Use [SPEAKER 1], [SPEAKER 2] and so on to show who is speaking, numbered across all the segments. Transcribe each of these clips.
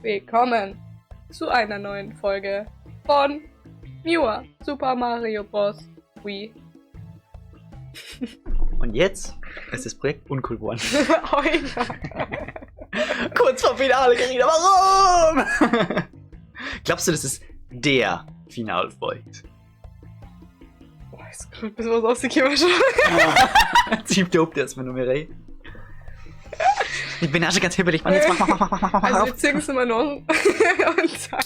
[SPEAKER 1] willkommen zu einer neuen Folge von Newer Super Mario Bros. Wii.
[SPEAKER 2] Und jetzt ist das Projekt uncool geworden.
[SPEAKER 1] Oh ja.
[SPEAKER 2] Kurz vor Finale, Carina, warum? Glaubst du, das ist der Finalfight?
[SPEAKER 1] Boah, ist gerade ein bisschen was ausgekommen schon.
[SPEAKER 2] Zieht der erstmal nur mehr rein. Ich bin ja schon ganz hibbelig, Mann. Jetzt mach
[SPEAKER 1] Also
[SPEAKER 2] auf.
[SPEAKER 1] wir zügen es immer noch und zack.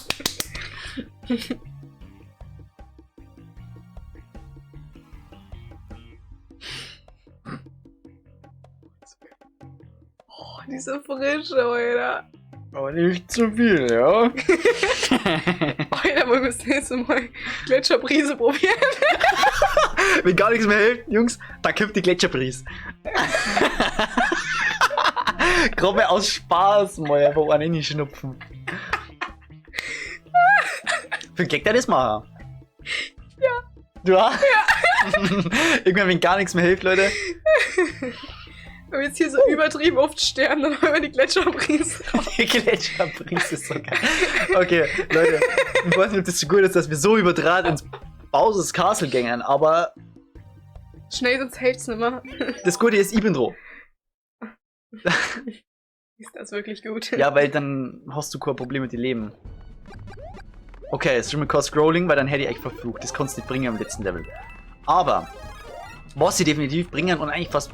[SPEAKER 1] Oh, diese Frische, Alter.
[SPEAKER 2] Aber nicht zu viel, ja?
[SPEAKER 1] Alter, wir müssen jetzt mal Gletscherbrise probieren.
[SPEAKER 2] Wenn gar nichts mehr hilft, Jungs, dann kommt die Gletscherbrise. Gerade mal aus Spaß mal einfach einen schnupfen. Für den Gag der das machen?
[SPEAKER 1] Ja.
[SPEAKER 2] Du auch? Ja. Irgendwann, wenn gar nichts mehr hilft, Leute.
[SPEAKER 1] Wenn wir jetzt hier so übertrieben oft sterben, dann haben wir die Gletscherbrise raus.
[SPEAKER 2] Die Gletscherbrise ist so geil. Okay, Leute, ich weiß nicht, ob das so gut ist, dass wir so überdraht ins Bowser's Castle gängen, aber
[SPEAKER 1] Schnell, sonst hält's nicht mehr.
[SPEAKER 2] das Gute ist, ich bin dran.
[SPEAKER 1] Ist das wirklich gut?
[SPEAKER 2] Ja, weil dann hast du kein Problem mit dem Leben. Okay, es ist schon mal kein Scrolling, weil dann hätte ich echt verflucht. Das kannst du nicht bringen am letzten Level. Aber, was sie definitiv bringen und eigentlich fast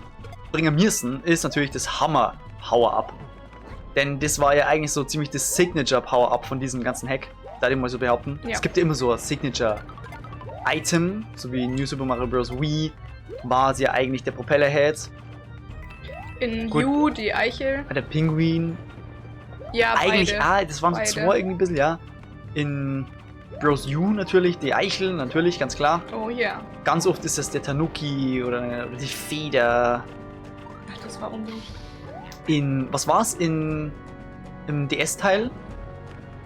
[SPEAKER 2] bringen müssen, ist natürlich das Hammer-Power-Up. Denn das war ja eigentlich so ziemlich das Signature-Power-Up von diesem ganzen Hack. Da ich mal so behaupten.
[SPEAKER 1] Ja.
[SPEAKER 2] Es gibt ja immer so ein Signature-Item, so wie New Super Mario Bros. Wii war es ja eigentlich der Propeller-Head.
[SPEAKER 1] In
[SPEAKER 2] Gut.
[SPEAKER 1] You, die Eichel.
[SPEAKER 2] Der Pinguin.
[SPEAKER 1] Ja,
[SPEAKER 2] Eigentlich,
[SPEAKER 1] beide.
[SPEAKER 2] das waren so
[SPEAKER 1] Beide.
[SPEAKER 2] zwei irgendwie ein bisschen, ja. In Bros. U natürlich, die Eichel, natürlich, ganz klar.
[SPEAKER 1] Oh ja.
[SPEAKER 2] Ganz oft ist das der Tanuki oder die Feder.
[SPEAKER 1] Ach, das war ungut.
[SPEAKER 2] Was war's im DS-Teil?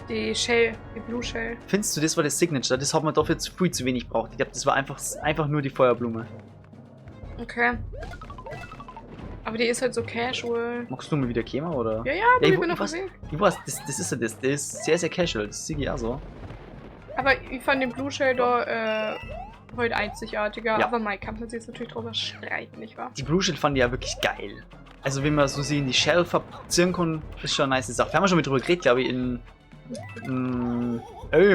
[SPEAKER 1] Die Shell, die Blue Shell.
[SPEAKER 2] Findest du, das war das Signature? Das hat man dafür viel zu wenig gebraucht. Ich glaube, das war einfach nur die Feuerblume.
[SPEAKER 1] Okay. Aber die ist halt so casual.
[SPEAKER 2] Magst du mal wieder Kema, oder?
[SPEAKER 1] Ja,
[SPEAKER 2] Ja,
[SPEAKER 1] ich
[SPEAKER 2] ich
[SPEAKER 1] bin auf dem
[SPEAKER 2] weiß-
[SPEAKER 1] Weg.
[SPEAKER 2] Ich weiß, das ist ja das. Das ist sehr, sehr casual. Das sehe ich auch so.
[SPEAKER 1] Aber ich fand den Blue Shell da heute einzigartiger.
[SPEAKER 2] Ja.
[SPEAKER 1] Aber Mike kann man sich jetzt natürlich drüber streiten, nicht wahr?
[SPEAKER 2] Die Blue Shell fand ich ja wirklich geil. Also, wenn man so sie in die Shell verzieren kann, ist schon eine nice Sache. Wir haben ja schon mit drüber geredet, glaube ich, in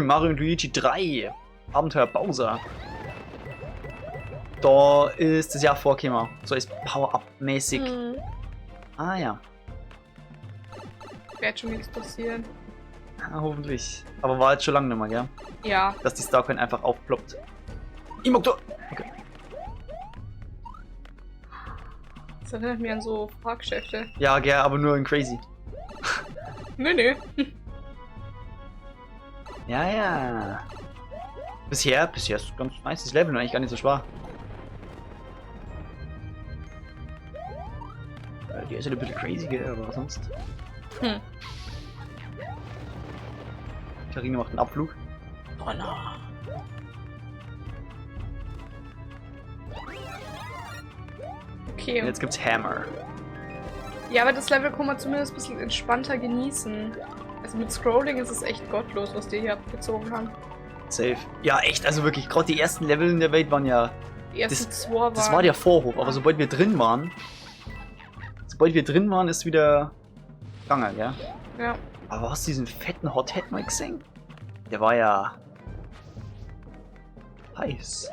[SPEAKER 2] Mario und Luigi 3. Abenteuer Bowser. Da ist das ja vorgekommen. So ist Power-Up-mäßig.
[SPEAKER 1] Hm.
[SPEAKER 2] Ah ja.
[SPEAKER 1] Wird schon nichts passieren.
[SPEAKER 2] Ah, hoffentlich. Aber war jetzt schon lange nicht mehr, gell?
[SPEAKER 1] Ja.
[SPEAKER 2] Dass die Starcoin einfach aufploppt. Ich mag da. Okay.
[SPEAKER 1] Das erinnert mich an so Fahrgeschäfte.
[SPEAKER 2] Ja, gell, aber nur in Crazy.
[SPEAKER 1] Nö.
[SPEAKER 2] Ja, ja. Bisher ist es ganz nice. Das Level noch eigentlich gar nicht so schwer. Die ist ja ein bisschen crazy, gell, aber sonst.
[SPEAKER 1] Hm.
[SPEAKER 2] Carina macht einen Abflug.
[SPEAKER 1] Donner. Okay.
[SPEAKER 2] Und jetzt gibt's Hammer.
[SPEAKER 1] Ja, aber das Level kann man zumindest ein bisschen entspannter genießen. Also mit Scrolling ist es echt gottlos, was die hier abgezogen haben.
[SPEAKER 2] Safe. Ja, echt, also wirklich, gerade die ersten Level in der Welt waren ja.
[SPEAKER 1] Die ersten zwei waren...
[SPEAKER 2] Das war der Vorhof, aber sobald wir drin waren. Ist wieder gegangen, gell?
[SPEAKER 1] Ja.
[SPEAKER 2] Aber hast du diesen fetten Hothead mal gesehen? Der war ja heiß.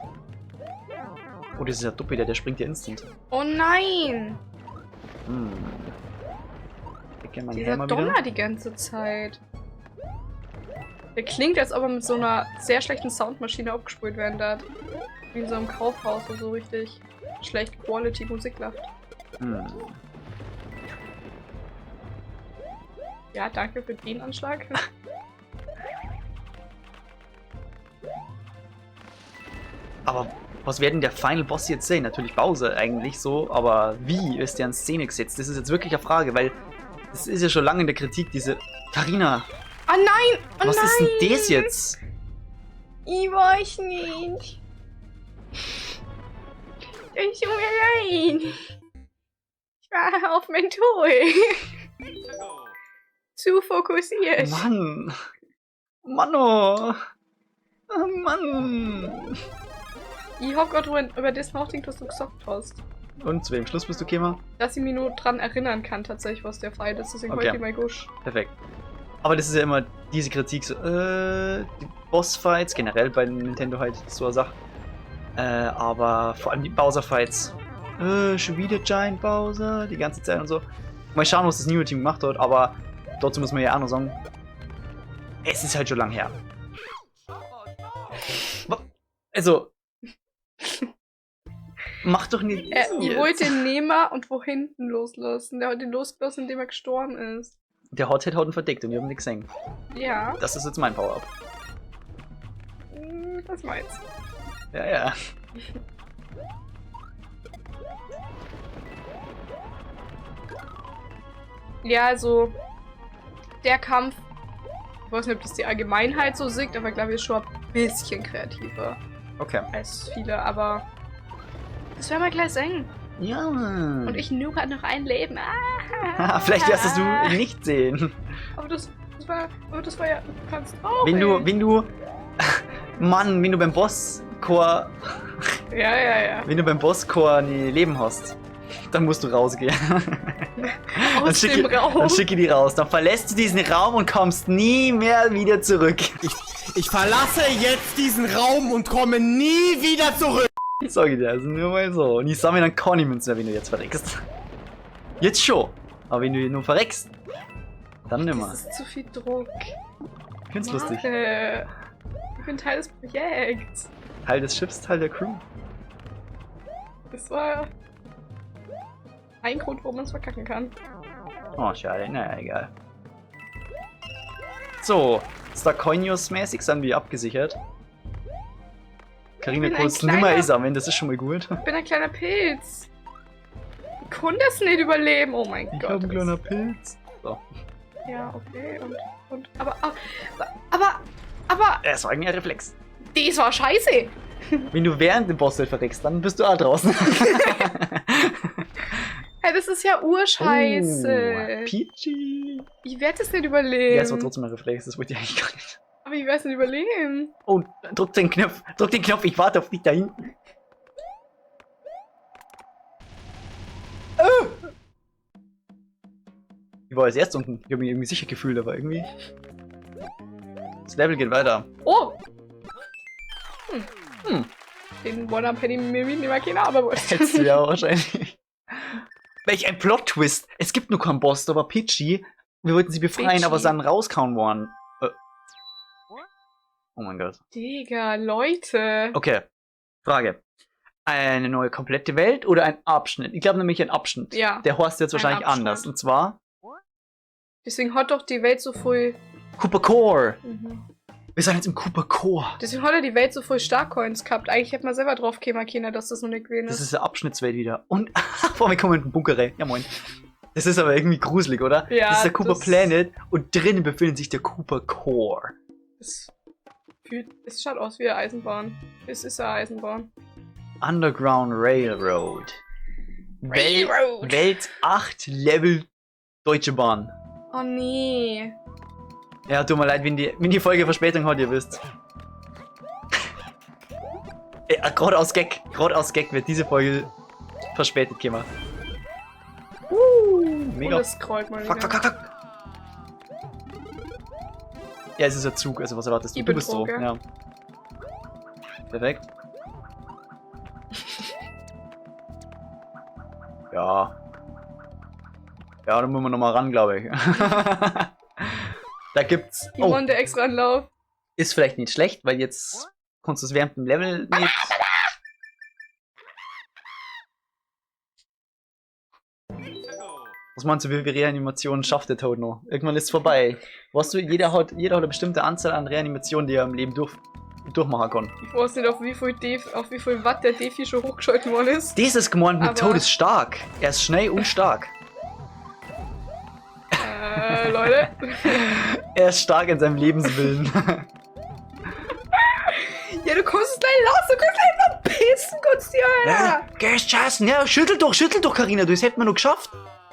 [SPEAKER 2] Oh, das ist ja Duppi, der springt ja instant.
[SPEAKER 1] Oh nein!
[SPEAKER 2] Hm. Ich kenn meinen
[SPEAKER 1] Dieser
[SPEAKER 2] Hammer
[SPEAKER 1] Donner
[SPEAKER 2] wieder.
[SPEAKER 1] die ganze Zeit. Der klingt, als ob er mit so einer sehr schlechten Soundmaschine abgespult werden darf. Wie in so einem Kaufhaus, wo so richtig schlecht Quality Musik läuft.
[SPEAKER 2] Hm.
[SPEAKER 1] Ja, danke für den Anschlag.
[SPEAKER 2] Aber was werden der Final Boss jetzt sehen? Natürlich Bowser eigentlich so, aber wie ist der in Szene gesetzt? Das ist jetzt wirklich eine Frage, weil das ist ja schon lange in der Kritik, diese... Carina,
[SPEAKER 1] Ah nein! Oh
[SPEAKER 2] was
[SPEAKER 1] nein!
[SPEAKER 2] ist denn das jetzt?
[SPEAKER 1] Ich weiß nicht. Es tut mir leid. Ich war auf Menthol. zu fokussiert.
[SPEAKER 2] Mann. Manno. Oh, Mann.
[SPEAKER 1] Ich hab grad über das nachgedacht, was du gesagt hast.
[SPEAKER 2] Und zu welchem Schluss bist du gekommen?
[SPEAKER 1] Dass ich mich nur dran erinnern kann, tatsächlich, was der Fight ist. Deswegen
[SPEAKER 2] Okay.
[SPEAKER 1] heute mein Gusch.
[SPEAKER 2] Perfekt. Aber das ist ja immer diese Kritik, so, die Bossfights, generell bei Nintendo halt so eine Sache. Aber vor allem die Bowser-Fights. Schon wieder Giant Bowser, die ganze Zeit und so. Mal schauen, was das New Team gemacht hat, aber dazu muss man ja auch noch sagen, es ist halt schon lang her. Also, mach doch nicht.
[SPEAKER 1] Ich wollte den nehmen und wo hinten loslassen. Der hat ihn losgelassen, indem er gestorben ist.
[SPEAKER 2] Der Hothead hat ihn verdeckt und wir haben nichts gesehen.
[SPEAKER 1] Ja.
[SPEAKER 2] Das ist jetzt mein Power-Up.
[SPEAKER 1] Was meinst du?
[SPEAKER 2] Ja, ja.
[SPEAKER 1] Ja, also der Kampf, ich weiß nicht, ob das die Allgemeinheit so sieht, aber glaube ich ist schon ein bisschen kreativer
[SPEAKER 2] Okay.
[SPEAKER 1] als viele, aber das werden wir gleich sehen.
[SPEAKER 2] Ja.
[SPEAKER 1] Und ich nur noch ein Leben. Ah,
[SPEAKER 2] Vielleicht wirst es du nicht sehen.
[SPEAKER 1] Aber das war ja ganz traurig.
[SPEAKER 2] Wenn du. Mann, wenn du beim Bosscore.
[SPEAKER 1] Ja.
[SPEAKER 2] Wenn du beim Bosscore nie Leben hast, dann musst du rausgehen.
[SPEAKER 1] Aus dem Raum.
[SPEAKER 2] Dann schicke die raus. Dann verlässt du diesen Raum und kommst nie mehr wieder zurück.
[SPEAKER 3] Ich verlasse jetzt diesen Raum und komme nie wieder zurück.
[SPEAKER 2] Sag ich dir, also nur mal so. Und ich sammle dann keine Münzen mehr, wenn du jetzt verreckst. Jetzt schon. Aber wenn du nur verreckst, dann nimmer.
[SPEAKER 1] Das ist zu viel Druck.
[SPEAKER 2] Ich find's lustig.
[SPEAKER 1] Warte. Ich bin Teil des Projekts.
[SPEAKER 2] Teil des Schiffs, Teil der Crew.
[SPEAKER 1] Das war ein Grund, warum man es verkacken kann.
[SPEAKER 2] Oh, schade. Naja, egal. So, Starcoinius-mäßig sind wir abgesichert. Carina
[SPEAKER 1] Ich bin ein
[SPEAKER 2] kurz
[SPEAKER 1] kleiner-
[SPEAKER 2] nimmer ist am Ende, das ist schon mal gut.
[SPEAKER 1] Ich bin ein kleiner Pilz. Ich konnte das nicht überleben. Oh mein
[SPEAKER 2] Ich
[SPEAKER 1] Gott.
[SPEAKER 2] hab einen kleinen Pilz. So.
[SPEAKER 1] Ja, okay. Aber,
[SPEAKER 2] Das war eigentlich ein Reflex.
[SPEAKER 1] das war scheiße.
[SPEAKER 2] Wenn du während dem Boss verreckst, dann bist du auch draußen.
[SPEAKER 1] Hey, das ist ja urscheiße.
[SPEAKER 2] Oh, Peachy.
[SPEAKER 1] Ich werde das nicht überleben.
[SPEAKER 2] Ja, es war trotzdem ein Reflex, das wollte ich eigentlich gar nicht.
[SPEAKER 1] Aber ich werde es nicht überleben.
[SPEAKER 2] Oh, drück den Knopf, ich warte auf dich da hinten. Ich war als erst unten, ich habe mich irgendwie sicher gefühlt, aber irgendwie... Das Level geht weiter.
[SPEAKER 1] Oh!
[SPEAKER 2] Hm.
[SPEAKER 1] Den One-Up hätte ich mir nicht mehr keine aber
[SPEAKER 2] Hättest du ja wahrscheinlich. Welch ein Plot-Twist! Es gibt nur keinen Boss, da war Peachy. Wir wollten sie befreien,
[SPEAKER 1] Peachy.
[SPEAKER 2] aber sind rauskauen worden. Oh mein Gott.
[SPEAKER 1] Digga, Leute.
[SPEAKER 2] Okay. Frage. Eine neue komplette Welt oder ein Abschnitt? Ich glaube nämlich ein Abschnitt.
[SPEAKER 1] Ja.
[SPEAKER 2] Der heißt jetzt
[SPEAKER 1] Ein
[SPEAKER 2] wahrscheinlich
[SPEAKER 1] Abschnitt.
[SPEAKER 2] anders. Und zwar
[SPEAKER 1] Deswegen hat doch die Welt so viel.
[SPEAKER 2] Cooper Core.
[SPEAKER 1] Mhm.
[SPEAKER 2] Wir sind jetzt im Cooper Core.
[SPEAKER 1] Deswegen hat ja die Welt so viel Starcoins gehabt. Eigentlich hätte man selber drauf kämen können, dass das noch nicht gewesen
[SPEAKER 2] Das
[SPEAKER 1] ist.
[SPEAKER 2] ist eine Abschnittswelt wieder. Und vor mir kommen in den Bunker rein. Ja moin. Das ist aber irgendwie gruselig, oder?
[SPEAKER 1] Ja,
[SPEAKER 2] das ist der Cooper
[SPEAKER 1] das-
[SPEAKER 2] Planet und drinnen befindet sich der Cooper Core.
[SPEAKER 1] Es schaut aus wie eine Eisenbahn. Es ist eine Eisenbahn.
[SPEAKER 2] Underground Railroad.
[SPEAKER 1] Railroad.
[SPEAKER 2] Welt 8 Level Deutsche Bahn.
[SPEAKER 1] Oh nee.
[SPEAKER 2] Ja, tut mir leid, wenn die Folge Verspätung hat, ihr wisst. Ja, gerade aus Gag wird diese Folge verspätet gemacht. Mega.
[SPEAKER 1] Und es scrollt mal
[SPEAKER 2] Fuck,
[SPEAKER 1] wieder.
[SPEAKER 2] fuck, fuck, fuck. Ja, es ist ein Zug, also was erwartest du?
[SPEAKER 1] Ich
[SPEAKER 2] Du
[SPEAKER 1] bin
[SPEAKER 2] bist so,
[SPEAKER 1] Drucker.
[SPEAKER 2] ja. Perfekt. Ja. Ja, da müssen wir nochmal ran, glaube ich. Da gibt's.
[SPEAKER 1] Ich
[SPEAKER 2] Oh,
[SPEAKER 1] wollte extra Anlauf.
[SPEAKER 2] ist vielleicht nicht schlecht, weil jetzt kannst du es während dem Level nicht. Was meinst du, wie viele Reanimationen schafft der Toad noch? Irgendwann ist es vorbei. Weißt du, jeder hat eine bestimmte Anzahl an Reanimationen, die er im Leben durchmachen kann.
[SPEAKER 1] Ich weiß nicht, auf wie viel Watt der Defi schon hochgeschalten worden ist.
[SPEAKER 2] Dieses gemeint mit
[SPEAKER 1] Aber-
[SPEAKER 2] Toad ist stark. Er ist schnell und stark.
[SPEAKER 1] Leute.
[SPEAKER 2] Er ist stark in seinem Lebenswillen.
[SPEAKER 1] Ja, du kommst es gleich los, du kannst einfach pissen, Gott dir.
[SPEAKER 2] Geh scheißen, ja, schüttel doch, Carina, das hätten wir noch geschafft.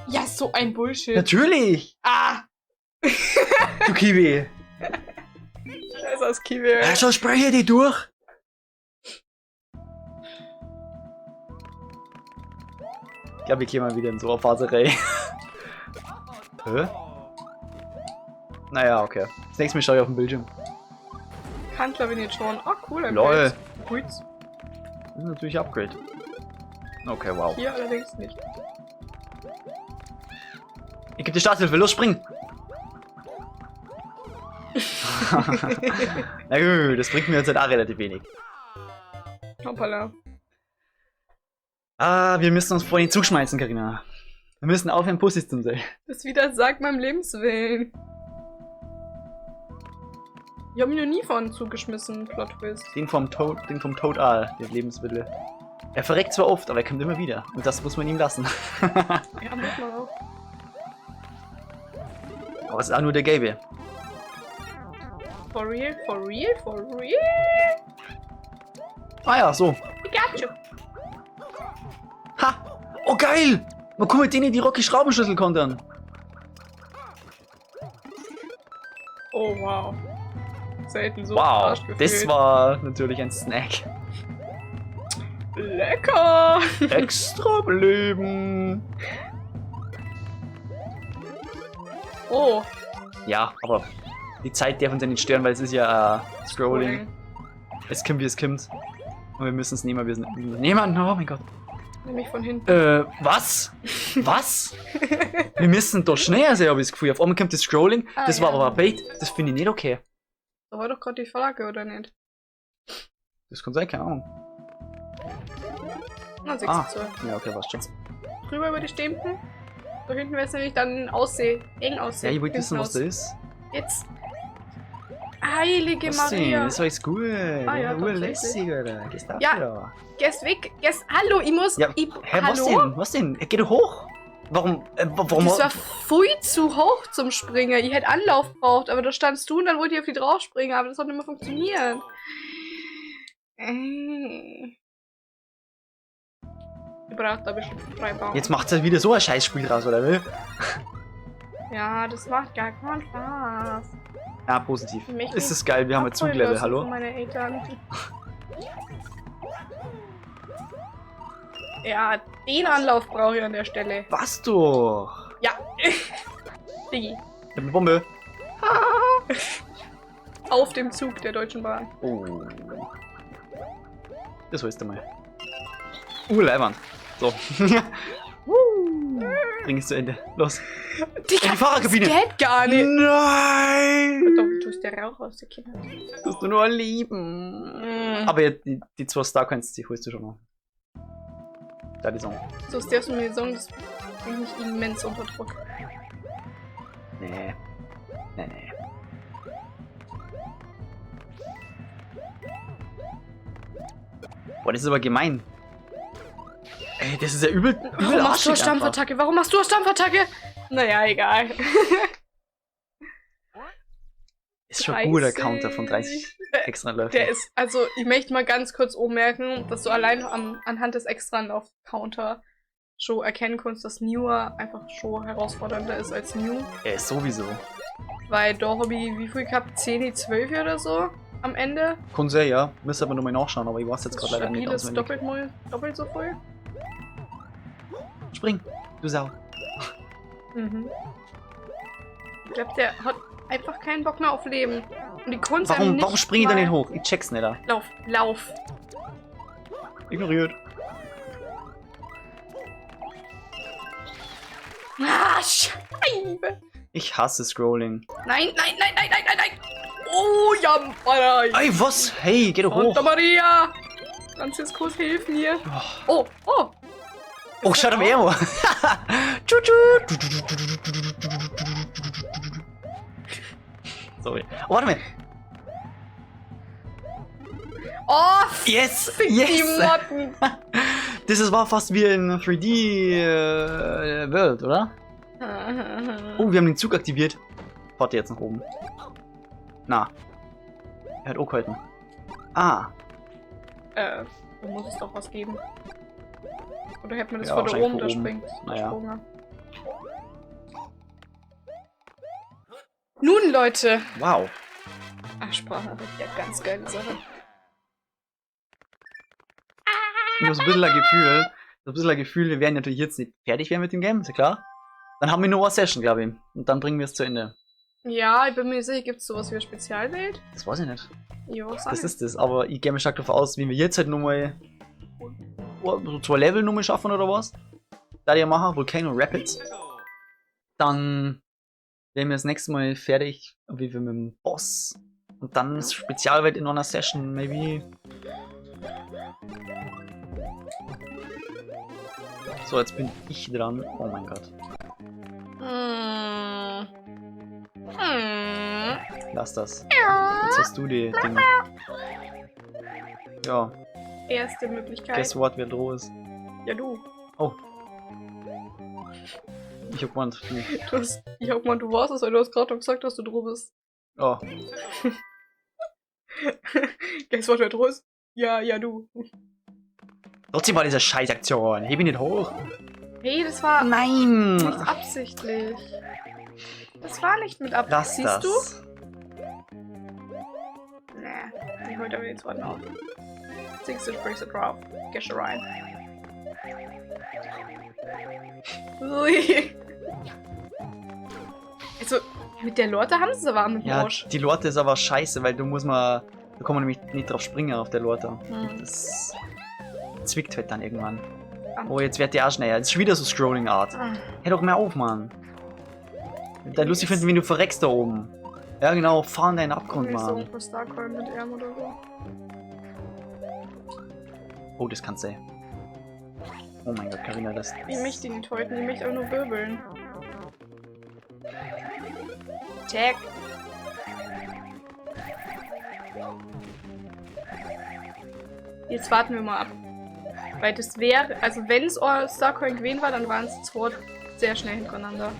[SPEAKER 1] Ja, so ein Bullshit.
[SPEAKER 2] Natürlich.
[SPEAKER 1] Ah,
[SPEAKER 2] Du Kiwi.
[SPEAKER 1] Scheiße aus Kiwi.
[SPEAKER 2] Ja, schon spreche die durch. Ich glaube, ich gehe mal wieder in so eine Faserei. Hä? Naja, okay. Das nächste Mal schaue ich auf dem Bildschirm.
[SPEAKER 1] Kann glaube ich nicht schon. Ah, cool. ein
[SPEAKER 2] Lol.
[SPEAKER 1] Bild. Gut.
[SPEAKER 2] Das ist natürlich Upgrade. Okay, wow.
[SPEAKER 1] Hier allerdings nicht.
[SPEAKER 2] Ich gebe dir Starthilfe, los, spring! Na gut, das bringt mir jetzt halt auch relativ wenig.
[SPEAKER 1] Hoppala.
[SPEAKER 2] Ah, wir müssen uns vor den Zug schmeißen, Carina. Wir müssen aufhören, Pussys zu sein.
[SPEAKER 1] Das widersagt meinem Lebenswillen. Ich hab mich noch nie vor einen Zug geschmissen, Plot Twist.
[SPEAKER 2] Den vom Toad Aal, der Lebenswille. Er verreckt zwar oft, aber er kommt immer wieder. Und das muss man ihm lassen.
[SPEAKER 1] Ja, muss man auch.
[SPEAKER 2] Aber es ist auch nur der Gelbe.
[SPEAKER 1] For real, for real, for real.
[SPEAKER 2] Ah ja, so.
[SPEAKER 1] Pikachu.
[SPEAKER 2] Ha! Oh geil! Man kann mit denen die Rocky Schraubenschlüssel kontern.
[SPEAKER 1] Oh wow. Selten so
[SPEAKER 2] Wow,
[SPEAKER 1] verarscht
[SPEAKER 2] das
[SPEAKER 1] gefühlt.
[SPEAKER 2] war natürlich ein Snack.
[SPEAKER 1] Lecker!
[SPEAKER 2] Extra Leben.
[SPEAKER 1] Oh.
[SPEAKER 2] Ja, aber die Zeit darf uns ja nicht stören, weil es ist ja Scrolling. Es kommt, wie es kommt. Und wir müssen es nehmen, wir sind niemand. Oh mein Gott.
[SPEAKER 1] Nämlich von hinten.
[SPEAKER 2] Was? Was? Wir müssen doch schneller sein, habe ich das Gefühl. Auf einmal kommt das Scrolling.
[SPEAKER 1] Ah,
[SPEAKER 2] Das war
[SPEAKER 1] ja.
[SPEAKER 2] aber ein Bait. Das finde ich nicht okay.
[SPEAKER 1] Da war doch gerade die Flagge, oder nicht?
[SPEAKER 2] Das kann sein, keine Ahnung.
[SPEAKER 1] Na, 6
[SPEAKER 2] Ah,
[SPEAKER 1] zu 12.
[SPEAKER 2] ja, okay, passt schon.
[SPEAKER 1] Drüber über die Stempen. Da hinten wäre es nämlich dann eng
[SPEAKER 2] Ja,
[SPEAKER 1] aussehen.
[SPEAKER 2] ich wollte wissen, was
[SPEAKER 1] Hinten
[SPEAKER 2] das ist.
[SPEAKER 1] aus. Jetzt. Heilige
[SPEAKER 2] Was denn?
[SPEAKER 1] Maria.
[SPEAKER 2] Das war jetzt gut.
[SPEAKER 1] Ah, ja,
[SPEAKER 2] urlässig, Alter. Gehst du
[SPEAKER 1] Ja.
[SPEAKER 2] wieder?
[SPEAKER 1] Gehst weg. Gehst. Hallo, ich muss.
[SPEAKER 2] Ja,
[SPEAKER 1] ich,
[SPEAKER 2] hä, was
[SPEAKER 1] hallo?
[SPEAKER 2] denn? Was denn? Geh doch hoch. Warum? Warum?
[SPEAKER 1] Das war viel zu hoch zum Springen. Ich hätte Anlauf braucht, aber da standst du und dann wollte ich auf die drauf springen, aber das hat nicht mehr funktioniert. Ich brauche da bestimmt Freibaum.
[SPEAKER 2] Jetzt macht halt wieder so ein Scheißspiel draus, oder will?
[SPEAKER 1] Ja, das macht gar keinen Spaß.
[SPEAKER 2] Ja, positiv.
[SPEAKER 1] Ich möchte
[SPEAKER 2] Ist das geil, wir haben ein
[SPEAKER 1] abholen
[SPEAKER 2] Zuglevel,
[SPEAKER 1] lassen
[SPEAKER 2] hallo?
[SPEAKER 1] von meinen Eltern. Ja, den Anlauf brauche ich an der Stelle.
[SPEAKER 2] Was doch?
[SPEAKER 1] Ja. Diggi.
[SPEAKER 2] Ich hab eine Bombe.
[SPEAKER 1] Auf dem Zug der Deutschen Bahn.
[SPEAKER 2] Oh. Das holst du mal. Leibwand. So. Bring es zu Ende. Los.
[SPEAKER 1] Digga,
[SPEAKER 2] In die Fahrerkabine.
[SPEAKER 1] Das geht gar nicht.
[SPEAKER 2] Nein!
[SPEAKER 1] Doch, du tust der Rauch aus der Kinder.
[SPEAKER 2] Das tust du nur lieben.
[SPEAKER 1] Mm.
[SPEAKER 2] Aber jetzt, die 2 Starcoins, die holst du schon noch. Da die Song.
[SPEAKER 1] So ist der von mir Song, das bringt mich immens unter Druck.
[SPEAKER 2] Nee. Nee. Boah, das ist aber gemein. Ey, das ist ja übel
[SPEAKER 1] Warum machst du eine
[SPEAKER 2] arschig einfach.
[SPEAKER 1] Stampfattacke? Warum machst du eine Stampfattacke? Naja, egal.
[SPEAKER 2] Ist schon ein guter
[SPEAKER 1] 30.
[SPEAKER 2] Counter von 30 extra Läufen.
[SPEAKER 1] Der ist, also ich möchte mal ganz kurz ummerken, dass du allein anhand des Extra-Lauf-Counter schon erkennen kannst, dass Newer einfach schon herausfordernder ist als New.
[SPEAKER 2] Er ist sowieso.
[SPEAKER 1] Weil da habe ich, wie viel gehabt? 10, 12 oder so am Ende.
[SPEAKER 2] Kann sehr, ja. Müsste aber nochmal nachschauen, aber ich weiß jetzt
[SPEAKER 1] Das
[SPEAKER 2] gerade leider nicht
[SPEAKER 1] stabil ist
[SPEAKER 2] auswendig.
[SPEAKER 1] doppelt so voll.
[SPEAKER 2] Spring, du Sau.
[SPEAKER 1] Mhm. Ich glaube, der hat einfach keinen Bock mehr auf Leben. Und die Kunst nicht
[SPEAKER 2] Warum spring ich da
[SPEAKER 1] mal-
[SPEAKER 2] nicht hoch? Ich check's nicht da.
[SPEAKER 1] Lauf.
[SPEAKER 2] Ignoriert.
[SPEAKER 1] Ah, Scheibe.
[SPEAKER 2] Ich hasse Scrolling.
[SPEAKER 1] Nein. Oh, ja, Mann.
[SPEAKER 2] Ey, was? Hey, geh doch hoch.
[SPEAKER 1] Santa Maria. Franziskus, hilf mir. Oh.
[SPEAKER 2] Oh, schaut am Aero. Sorry. Oh, warte mal.
[SPEAKER 1] Oh,
[SPEAKER 2] Yes!
[SPEAKER 1] die
[SPEAKER 2] Yes!
[SPEAKER 1] Motten.
[SPEAKER 2] War fast wie ein 3D World, oder? Oh, wir haben den Zug aktiviert. Fahrt jetzt nach oben. Na. Er hat auch gehalten. Ah.
[SPEAKER 1] Da muss es doch was geben. Oder hätte man das
[SPEAKER 2] Ja,
[SPEAKER 1] von da
[SPEAKER 2] wahrscheinlich
[SPEAKER 1] oben, da
[SPEAKER 2] von oben.
[SPEAKER 1] springt.
[SPEAKER 2] Naja.
[SPEAKER 1] Sprung. Nun, Leute.
[SPEAKER 2] Wow.
[SPEAKER 1] Ach, Sprachnachricht, ja, ganz geile Sache.
[SPEAKER 2] Ich habe so ein bisschen ein Gefühl, wir werden natürlich jetzt nicht fertig werden mit dem Game, ist ja klar. Dann haben wir nur eine Session, glaube ich. Und dann bringen wir es zu Ende.
[SPEAKER 1] Ja, ich bin mir nicht sicher, gibt es sowas wie eine Spezialwelt?
[SPEAKER 2] Das weiß ich nicht.
[SPEAKER 1] Jo,
[SPEAKER 2] Das ist das. Aber ich gehe mir stark davon aus, wie wir jetzt halt nochmal so 2 Level nochmal schaffen oder was. Da die machen, Volcano Rapids. Dann werden wir das nächste Mal fertig, wie wir mit dem Boss. Und dann Spezialwelt in einer Session, maybe. So, jetzt bin ich dran. Oh mein Gott. Lass das. Jetzt hast du die Dinge. Ja.
[SPEAKER 1] Erste Möglichkeit.
[SPEAKER 2] Guess what, wer droh ist.
[SPEAKER 1] Ja, du.
[SPEAKER 2] Oh. Ich hab gemeint, du.
[SPEAKER 1] Ich hab gemeint, du warst es, weil du hast gerade gesagt, dass du droh bist.
[SPEAKER 2] Oh.
[SPEAKER 1] Guess what, wer droh ist? Ja, du.
[SPEAKER 2] Trotzdem war diese Scheißaktion. Heb ihn nicht hoch.
[SPEAKER 1] Hey, das war
[SPEAKER 2] Nein!
[SPEAKER 1] nicht absichtlich. Das war nicht mit Absicht.
[SPEAKER 2] Lass
[SPEAKER 1] Siehst
[SPEAKER 2] das.
[SPEAKER 1] du? Nee, ich wollte aber jetzt warten auf. 6 breaks a draw. Get you right. Ui. Also, mit der Lorte haben sie es aber am
[SPEAKER 2] Ja,
[SPEAKER 1] Arsch.
[SPEAKER 2] die Lorte ist aber scheiße, weil da kann man nämlich nicht drauf springen auf der Lorte.
[SPEAKER 1] Hm.
[SPEAKER 2] Das zwickt halt dann irgendwann.
[SPEAKER 1] Ah.
[SPEAKER 2] Oh, jetzt wird die auch schneller. Jetzt ist schon wieder so Scrolling-Art.
[SPEAKER 1] Ah.
[SPEAKER 2] Hör doch mehr auf, Mann. Da lustig finden, wenn du verreckst da oben. Ja, genau, fahr in deinen Abgrund,
[SPEAKER 1] Nicht so
[SPEAKER 2] Mann.
[SPEAKER 1] ein Starcoin mit Arm oder so.
[SPEAKER 2] Oh, das kann's sein. Oh mein Gott, Carina, das.
[SPEAKER 1] Ich möchte die nicht häuten, die möchte auch nur wirbeln. Check. Jetzt warten wir mal ab. Weil das wäre, also wenn es Starcoin gewesen war, dann waren es 2 sehr schnell hintereinander.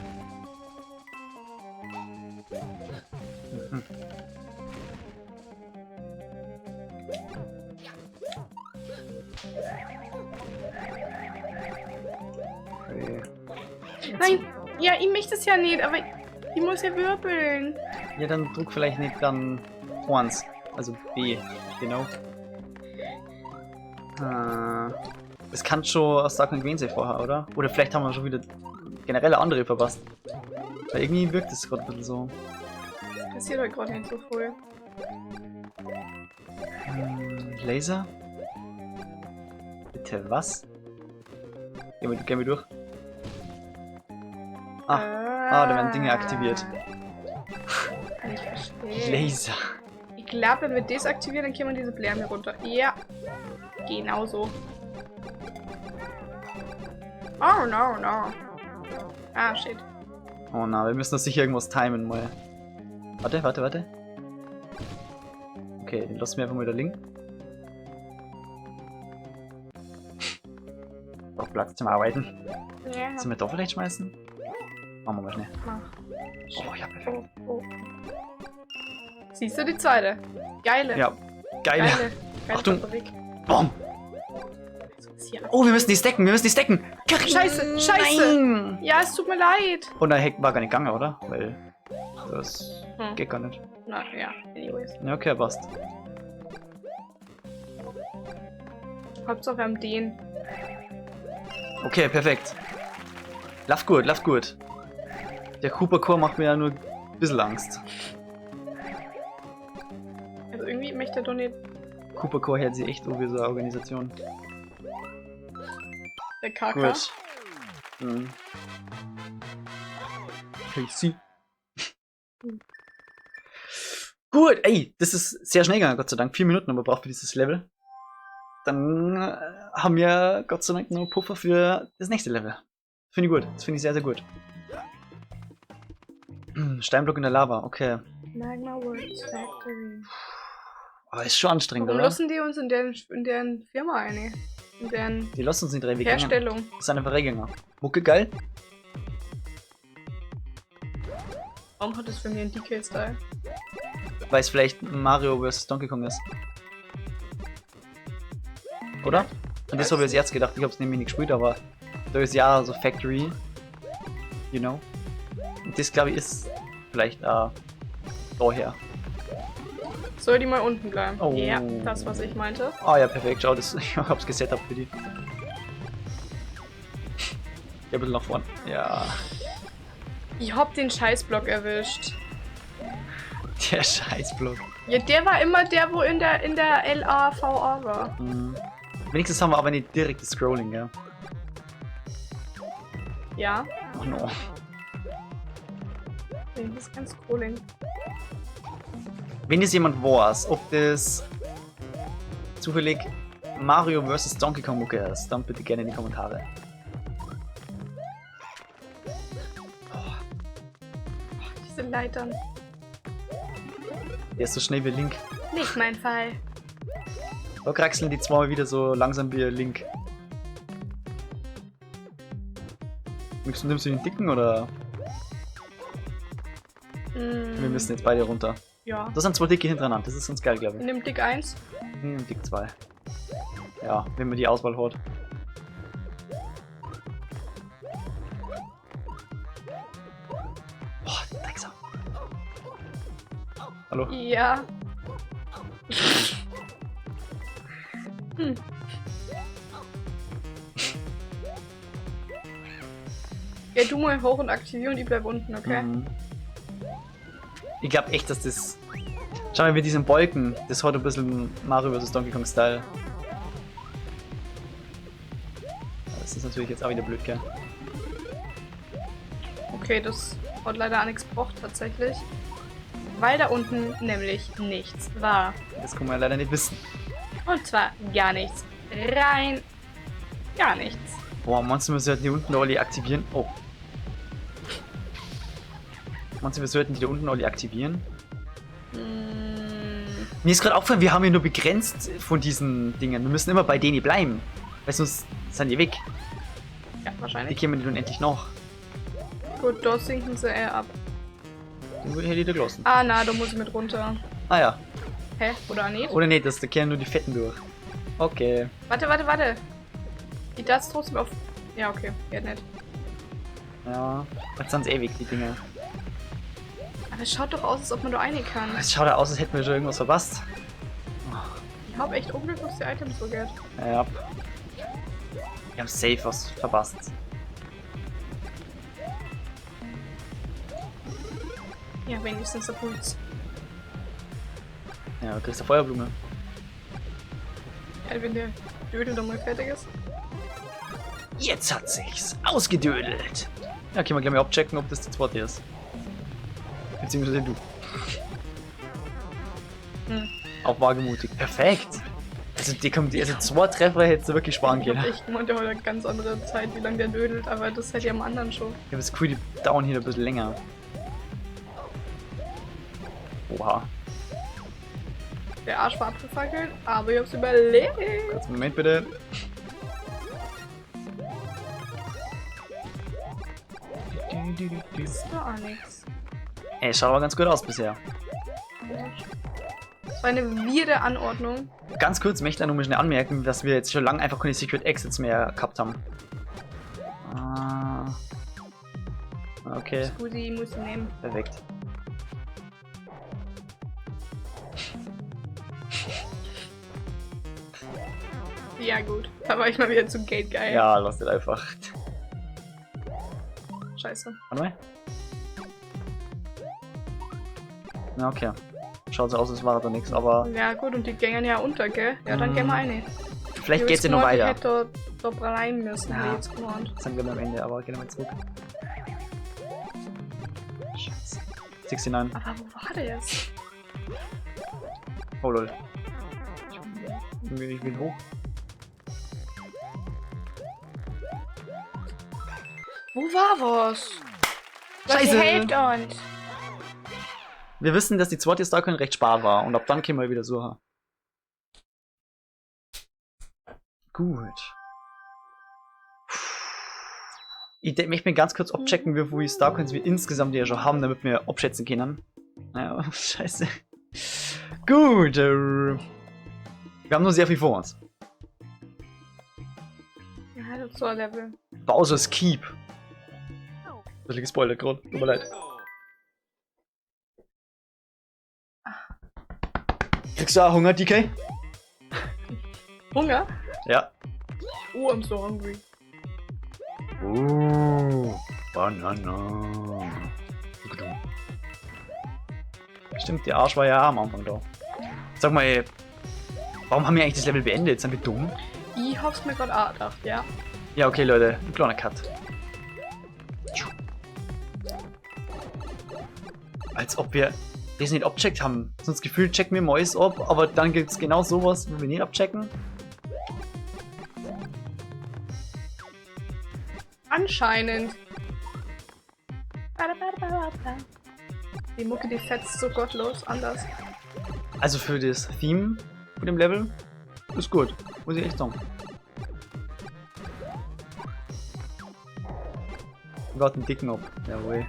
[SPEAKER 2] Mhm. Okay.
[SPEAKER 1] Nein, ja, ich möchte es ja nicht, aber ich muss ja wirbeln.
[SPEAKER 2] Ja, dann druck vielleicht nicht dann 1. Also B, genau. Das kann schon aus Starcoin gewesen sein vorher, oder? Oder vielleicht haben wir schon wieder generell andere verpasst. Weil irgendwie wirkt es gerade ein bisschen so.
[SPEAKER 1] Das passiert heute gerade nicht so voll.
[SPEAKER 2] Laser? Bitte, was? Gehen wir durch. Da werden Dinge aktiviert.
[SPEAKER 1] Kann ich verstehen.
[SPEAKER 2] Laser.
[SPEAKER 1] Ich glaube, wenn wir das aktivieren, dann kommen diese Blärme runter. Ja. Genau so. Oh, no. Ah, shit.
[SPEAKER 2] Oh na, wir müssen das sicher irgendwas timen mal. Warte. Okay, den lassen wir einfach mal da liegen. Braucht Platz zum Arbeiten.
[SPEAKER 1] Ja,
[SPEAKER 2] Sollen wir da vielleicht schmeißen? Machen wir mal schnell.
[SPEAKER 1] mach.
[SPEAKER 2] Oh ja, perfekt.
[SPEAKER 1] Oh. Siehst du die zweite? Geile.
[SPEAKER 2] Ja, geil.
[SPEAKER 1] Geile
[SPEAKER 2] Achtung.
[SPEAKER 1] Fabrik.
[SPEAKER 2] Boom.
[SPEAKER 1] Was ist hier?
[SPEAKER 2] Oh, wir müssen die stacken.
[SPEAKER 1] Scheiße.
[SPEAKER 2] Nein.
[SPEAKER 1] Ja, es tut mir leid.
[SPEAKER 2] Und der Heck war gar nicht gegangen, oder? Weil das geht gar nicht.
[SPEAKER 1] Na, ja, anyways.
[SPEAKER 2] Ja, okay, passt.
[SPEAKER 1] Hauptsache wir haben den.
[SPEAKER 2] Okay, perfekt. Läuft gut. Der Cooper Core macht mir ja nur ein bisschen Angst.
[SPEAKER 1] Also irgendwie möchte er doch nicht.
[SPEAKER 2] Cooper Core hält sich echt wie so eine Organisation.
[SPEAKER 1] Der KK.
[SPEAKER 2] Gut. Crazy. Gut, ey, das ist sehr schnell gegangen, Gott sei Dank. 4 Minuten haben wir braucht für dieses Level. Dann haben wir Gott sei Dank noch Puffer für das nächste Level. Finde ich gut. Das finde ich sehr, sehr gut. Steinblock in der Lava, okay.
[SPEAKER 1] Magma Works Factory.
[SPEAKER 2] Aber ist schon anstrengend,
[SPEAKER 1] Warum
[SPEAKER 2] oder?
[SPEAKER 1] lassen die uns in deren Firma eine? In deren
[SPEAKER 2] Die lassen uns nicht rein, wir gehen.
[SPEAKER 1] Herstellung.
[SPEAKER 2] Das sind einfach Regelgänger. Mucke geil.
[SPEAKER 1] Warum hat das für mich einen DK-Style?
[SPEAKER 2] Weil es vielleicht Mario vs. Donkey Kong ist. Oder? Und das habe ich als erst gedacht. Ich habe es nämlich nicht gespielt, aber da ist ja so Factory. You know? Und das glaube ich ist vielleicht daher.
[SPEAKER 1] Soll die mal unten bleiben?
[SPEAKER 2] Oh.
[SPEAKER 1] Ja, das, was ich meinte.
[SPEAKER 2] Ah ja, perfekt. Schau, das, ich hab's gesetup für die. Ja, ein bisschen nach vorne. Ja.
[SPEAKER 1] Ich hab den Scheißblock erwischt.
[SPEAKER 2] Der Scheißblock.
[SPEAKER 1] Ja, der war immer der, wo in der LAVA war.
[SPEAKER 2] Mhm. Wenigstens haben wir aber nicht direktes Scrolling, ja.
[SPEAKER 1] Ja.
[SPEAKER 2] Oh no.
[SPEAKER 1] Nee, das ist kein Scrolling.
[SPEAKER 2] Wenn jetzt jemand weiß, ob das zufällig Mario vs. Donkey Kong Mucke ist, dann bitte gerne in die Kommentare.
[SPEAKER 1] Diese Leitern.
[SPEAKER 2] Der ist so schnell wie Link.
[SPEAKER 1] Nicht mein Fall.
[SPEAKER 2] Da kraxeln die zweimal wieder so langsam wie Link. Nimmst du den dicken oder? Wir müssen jetzt beide runter.
[SPEAKER 1] Ja.
[SPEAKER 2] Das sind zwei dicke hintereinander, das ist ganz geil, glaube ich.
[SPEAKER 1] Nimm Dick 1.
[SPEAKER 2] Dick 2. Ja, wenn man die Auswahl hat. Boah, Drecksau. Hallo?
[SPEAKER 1] Ja. Ja, du mal hoch und aktivieren und ich bleib unten, okay?
[SPEAKER 2] Mhm. Ich glaube echt, dass das... Schau mal, mit diesem Balken, das hat ein bisschen Mario vs. Donkey Kong Style. Das ist natürlich jetzt auch wieder blöd, gell?
[SPEAKER 1] Okay, das hat leider auch nichts gebraucht tatsächlich. Weil da unten nämlich nichts war.
[SPEAKER 2] Das kann man ja leider nicht wissen.
[SPEAKER 1] Und zwar gar nichts. Rein gar nichts.
[SPEAKER 2] Boah, meinst du, wir sollten die unten alle aktivieren? Oh. Meinst du, wir sollten die da unten alle aktivieren? Mir ist gerade aufgefallen, wir haben ja nur begrenzt von diesen Dingen. Wir müssen immer bei denen bleiben. Weil sonst sind die weg.
[SPEAKER 1] Ja,
[SPEAKER 2] Die
[SPEAKER 1] wahrscheinlich.
[SPEAKER 2] kämen die nun endlich noch.
[SPEAKER 1] Gut, dort sinken sie eher ab.
[SPEAKER 2] Den hätte ich da gelassen.
[SPEAKER 1] Ah, na, da muss ich mit runter.
[SPEAKER 2] Ah ja.
[SPEAKER 1] Hä? Oder nicht?
[SPEAKER 2] Oder nicht, da kehren nur die Fetten durch. Okay.
[SPEAKER 1] Warte. Die das trotzdem auf. Ja, okay. Geht nicht.
[SPEAKER 2] Ja. Jetzt sind ewig, die Dinger.
[SPEAKER 1] Aber es schaut doch aus, als ob man da eine kann.
[SPEAKER 2] Es schaut ja aus, als hätten wir schon irgendwas verpasst.
[SPEAKER 1] Ich hab echt Unglück, was die Items so geht.
[SPEAKER 2] Ja. Wir haben safe was verpasst.
[SPEAKER 1] Ja, wenigstens der Puls.
[SPEAKER 2] Ja, du kriegst eine Feuerblume.
[SPEAKER 1] Ja, wenn der Dödel dann mal fertig ist.
[SPEAKER 2] Jetzt hat sich's ausgedödelt. Ja, können wir gleich mal abchecken, ob das die zweite ist. Beziehungsweise du. Auch wagemutig. Perfekt. Also, also 2 Treffer hättest du wirklich sparen können.
[SPEAKER 1] Ich meinte heute eine ganz andere Zeit, wie lange der dödelt, aber das hätte ja am anderen schon.
[SPEAKER 2] Ja, das ist cool, die dauern hier ein bisschen länger. Oha.
[SPEAKER 1] Der Arsch war abgefackelt, aber ich hab's überlebt.
[SPEAKER 2] Kurz einen Moment bitte.
[SPEAKER 1] Das ist doch auch nix.
[SPEAKER 2] Ey, schaut aber ganz gut aus bisher.
[SPEAKER 1] Das war eine weirde Anordnung.
[SPEAKER 2] Ganz kurz möchte ich nur mal schnell anmerken, dass wir jetzt schon lange einfach keine Secret Exits mehr gehabt haben. Ah. Okay,
[SPEAKER 1] Scusi muss ich nehmen.
[SPEAKER 2] perfekt.
[SPEAKER 1] Ja gut, da war ich mal wieder zu Gate geil.
[SPEAKER 2] Ja, lass das einfach.
[SPEAKER 1] Scheiße.
[SPEAKER 2] Warte mal. Na, okay. Schaut so aus, als war da nichts, aber
[SPEAKER 1] Ja gut, und die gängen ja unter, gell? Ja, dann gehen wir eine.
[SPEAKER 2] vielleicht geht's ja noch
[SPEAKER 1] Ich
[SPEAKER 2] weiter.
[SPEAKER 1] hätte da bleiben müssen,
[SPEAKER 2] Ja.
[SPEAKER 1] hätte ich jetzt gemeint.
[SPEAKER 2] Sagen wir am Ende, aber gehen wir mal zurück. Scheiße. 69.
[SPEAKER 1] Aber wo war der jetzt?
[SPEAKER 2] Oh lol. Ich will hoch.
[SPEAKER 1] Wo war was?
[SPEAKER 2] Scheiße.
[SPEAKER 1] Hält uns.
[SPEAKER 2] Wir wissen, dass die zweite Starcoin recht spar war und ab dann können wir wieder suchen. Gut. Ich möchte mir ganz kurz abchecken, wie viele Starcoins wir insgesamt ja schon haben, damit wir abschätzen können. Naja, scheiße. Gut. Wir haben nur sehr viel vor uns.
[SPEAKER 1] Ja, das war Level.
[SPEAKER 2] Bowser's Keep. Das liegt gespoilert gerade. Tut mir leid. Kriegst du auch Hunger, DK?
[SPEAKER 1] Hunger?
[SPEAKER 2] Ja.
[SPEAKER 1] Oh, I'm so hungry.
[SPEAKER 2] Banana. Stimmt, der Arsch war ja am Anfang da. Sag mal, warum haben wir eigentlich das Level beendet? Sind wir dumm?
[SPEAKER 1] Ich hab's mir gerade auch gedacht, ja.
[SPEAKER 2] Ja, okay, Leute. Ein kleiner Cut. Als ob wir das nicht abcheckt haben. Sonst gefühlt checken wir mal alles ab, aber dann gibt's genau sowas, wo wir nicht abchecken.
[SPEAKER 1] Anscheinend. Die Mucke, die fetzt so gottlos anders.
[SPEAKER 2] Also für das Theme von dem Level ist gut. Muss ich echt sagen. Gott, einen dicken ab. Jawohl.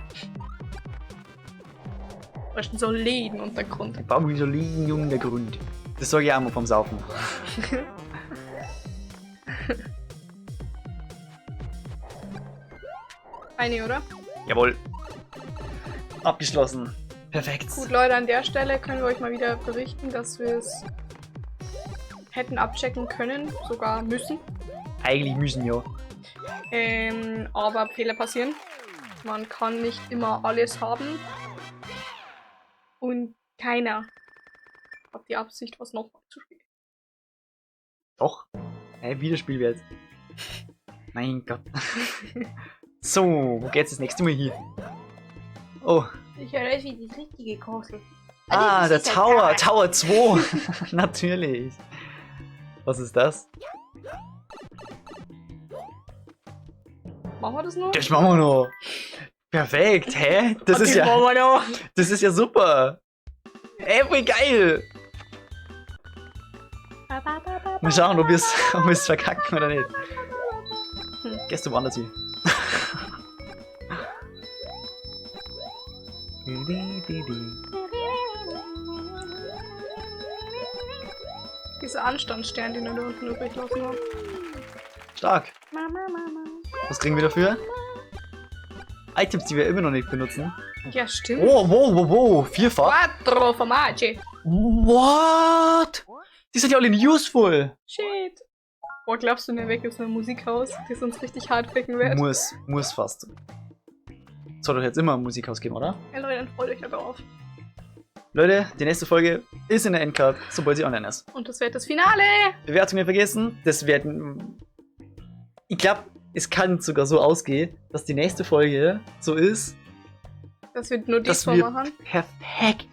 [SPEAKER 1] Da ist ein soliden Untergrund.
[SPEAKER 2] Ich baue wie so liegen, Jungen, der Grund. Das sage ich auch mal vom Saufen.
[SPEAKER 1] Eine, oder?
[SPEAKER 2] Jawohl. Abgeschlossen. Perfekt.
[SPEAKER 1] Gut, Leute, an der Stelle können wir euch mal wieder berichten, dass wir es hätten abchecken können, sogar müssen.
[SPEAKER 2] Eigentlich müssen ja.
[SPEAKER 1] Aber Fehler passieren. Man kann nicht immer alles haben. Und keiner hat die Absicht, was noch zu spielen.
[SPEAKER 2] Doch. Wiederspielwert. Mein Gott. So, wo geht's das nächste Mal hier? Oh.
[SPEAKER 1] Ich weiß, wie das richtige kostet.
[SPEAKER 2] Ah, der Tower. Tower 2. Natürlich. Was ist das?
[SPEAKER 1] Machen wir das noch?
[SPEAKER 2] Das machen wir noch. Perfekt, hä? Das
[SPEAKER 1] Okay,
[SPEAKER 2] ist ja.
[SPEAKER 1] machen wir noch.
[SPEAKER 2] Das ist ja super. Wie geil. Mal schauen, ob wir es verkacken oder nicht. Gehst du woanders hin?
[SPEAKER 1] Dieser Anstandsstern, den wir da unten übrig lassen haben.
[SPEAKER 2] Stark. Was kriegen wir dafür? Items, die wir immer noch nicht benutzen.
[SPEAKER 1] Ja, stimmt.
[SPEAKER 2] Oh, wow. Vierfach.
[SPEAKER 1] Quattro Formaggi.
[SPEAKER 2] What? Die sind ja alle nicht useful.
[SPEAKER 1] Shit. Boah, glaubst du, in der Weg ist ein Musikhaus, das uns richtig hart ficken wird?
[SPEAKER 2] Muss fast. Soll doch jetzt immer ein Musikhaus geben, oder?
[SPEAKER 1] Ja, Leute, dann freut euch darauf.
[SPEAKER 2] Leute, die nächste Folge ist in der Endcard, sobald sie online ist.
[SPEAKER 1] Und das wird das Finale.
[SPEAKER 2] Bewertungen vergessen. Das werden. Ich glaube, es kann sogar so ausgehen, dass die nächste Folge so ist,
[SPEAKER 1] Das wird nur die
[SPEAKER 2] dass
[SPEAKER 1] Form
[SPEAKER 2] wir
[SPEAKER 1] machen.
[SPEAKER 2] perfekt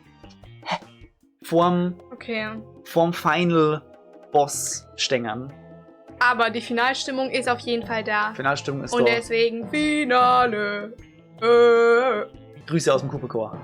[SPEAKER 2] vorm
[SPEAKER 1] Okay.
[SPEAKER 2] Final Boss stängern.
[SPEAKER 1] Aber die Finalstimmung ist auf jeden Fall da.
[SPEAKER 2] Finalstimmung ist
[SPEAKER 1] Und
[SPEAKER 2] da.
[SPEAKER 1] deswegen Finale.
[SPEAKER 2] Grüße aus dem Kuppelchor.